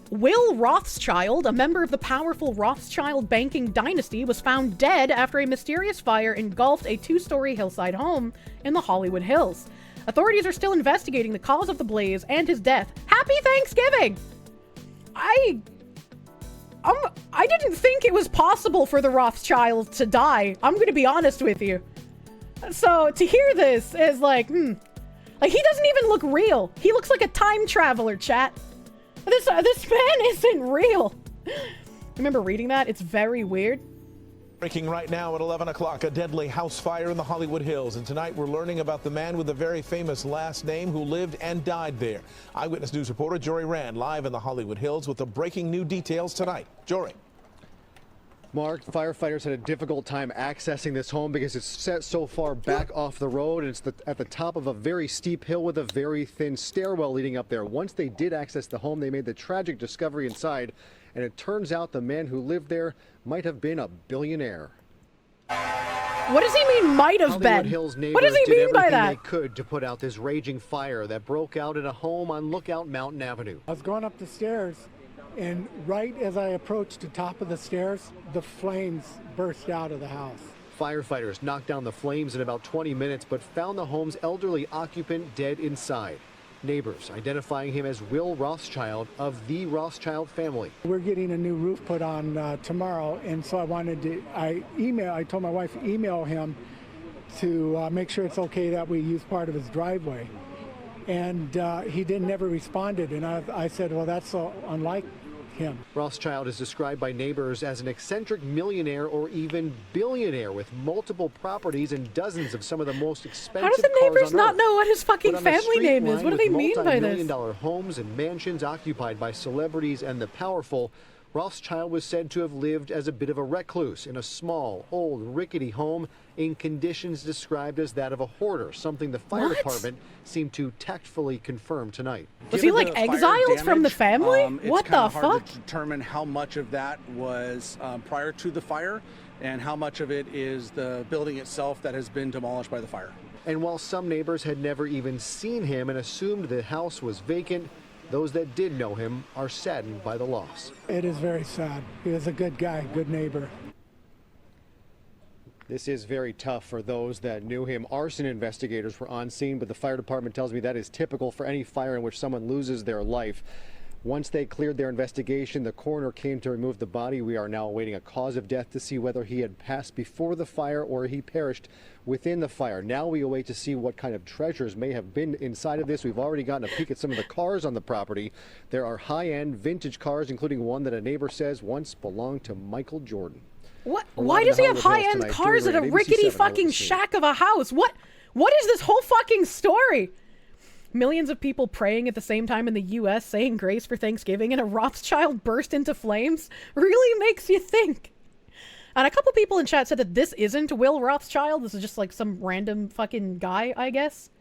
Will Rothschild, a member of the powerful Rothschild banking dynasty, was found dead after a mysterious fire engulfed a 2-story hillside home in the Hollywood Hills. Authorities are still investigating the cause of the blaze and his death. Happy Thanksgiving! I didn't think it was possible for the Rothschild to die. I'm gonna be honest with you. So to hear this is like, like he doesn't even look real. He looks like a time traveler, chat. This man isn't real. Remember reading that? It's very weird. Breaking right now at 11 o'clock, a deadly house fire in the Hollywood Hills. And tonight we're learning about the man with a very famous last name who lived and died there. Eyewitness News reporter Jory Rand live in the Hollywood Hills with the breaking new details tonight. Jory. Mark, firefighters had a difficult time accessing this home because it's set so far back off the road, and it's at the top of a very steep hill with a very thin stairwell leading up there. Once they did access the home, they made the tragic discovery inside, and it turns out the man who lived there might have been a billionaire. What does he mean might have been? Hills What does he mean by that? They could to put out this raging fire that broke out in a home on Lookout Mountain Avenue. I was going up the stairs, and right as I approached the top of the stairs, the flames burst out of the house. Firefighters knocked down the flames in about 20 minutes, but found the home's elderly occupant dead inside. Neighbors identifying him as Will Rothschild of the Rothschild family. We're getting a new roof put on tomorrow, and so I told my wife to email him to make sure it's okay that we use part of his driveway. And he never responded, and I said, well, that's so unlike him. Rothschild is described by neighbors as an eccentric millionaire or even billionaire with multiple properties and dozens of some of the most expensive cars on Earth. How do the neighbors not know what his fucking family name is? What do they mean by this? Multi-million-dollar homes and mansions occupied by celebrities and the powerful, Rothschild was said to have lived as a bit of a recluse in a small, old, rickety home in conditions described as that of a hoarder, something the fire department seemed to tactfully confirm tonight. Was he like exiled from the family? What the fuck? It's hard to determine how much of that was prior to the fire and how much of it is the building itself that has been demolished by the fire. And while some neighbors had never even seen him and assumed the house was vacant, those that did know him are saddened by the loss. It is very sad. He was a good guy, good neighbor. This is very tough for those that knew him. Arson investigators were on scene, but the fire department tells me that is typical for any fire in which someone loses their life. Once they cleared their investigation, the coroner came to remove the body. We are now awaiting a cause of death to see whether he had passed before the fire or he perished within the fire. Now we await to see what kind of treasures may have been inside of this. We've already gotten a peek at some of the cars on the property. There are high-end vintage cars, including one that a neighbor says once belonged to Michael Jordan. What? Why does he have high-end cars at a rickety fucking shack of a house? What is this whole fucking story? Millions of people praying at the same time in the U.S. saying grace for Thanksgiving, and a Rothschild burst into flames really makes you think. And a couple people in chat said that this isn't Will Rothschild. This is just like some random fucking guy, I guess.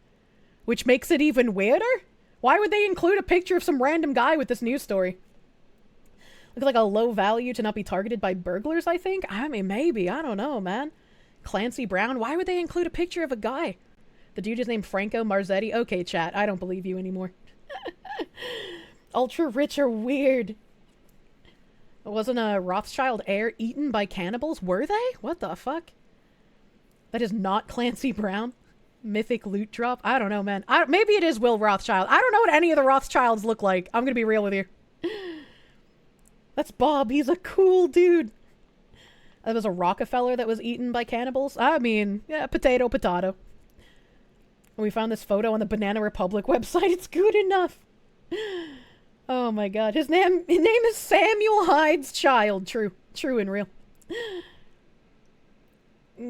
Which makes it even weirder. Why would they include a picture of some random guy with this news story? Looks like a low value to not be targeted by burglars, I think. I mean, maybe. I don't know, man. Clancy Brown. Why would they include a picture of a guy? The dude is named Franco Marzetti. Okay, chat. I don't believe you anymore. Ultra rich are weird. Wasn't a Rothschild heir eaten by cannibals? Were they? What the fuck? That is not Clancy Brown. Mythic loot drop. I don't know, man. Maybe it is Will Rothschild. I don't know what any of the Rothschilds look like. I'm gonna be real with you. That's Bob. He's a cool dude. There was a Rockefeller that was eaten by cannibals. I mean, yeah, potato, potato. We found this photo on the Banana Republic website. It's good enough. Oh my god. His name is Samuel Hyde's child. True and real.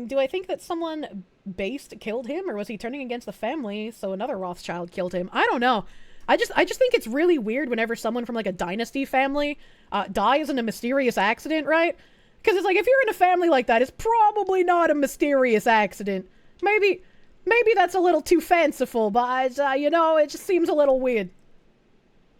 Do I think that someone based killed him, or was he turning against the family so another Rothschild killed him? I don't know. I just think it's really weird whenever someone from like a dynasty family dies in a mysterious accident, right? Because it's like, if you're in a family like that, it's probably not a mysterious accident. Maybe that's a little too fanciful, but, you know, it just seems a little weird.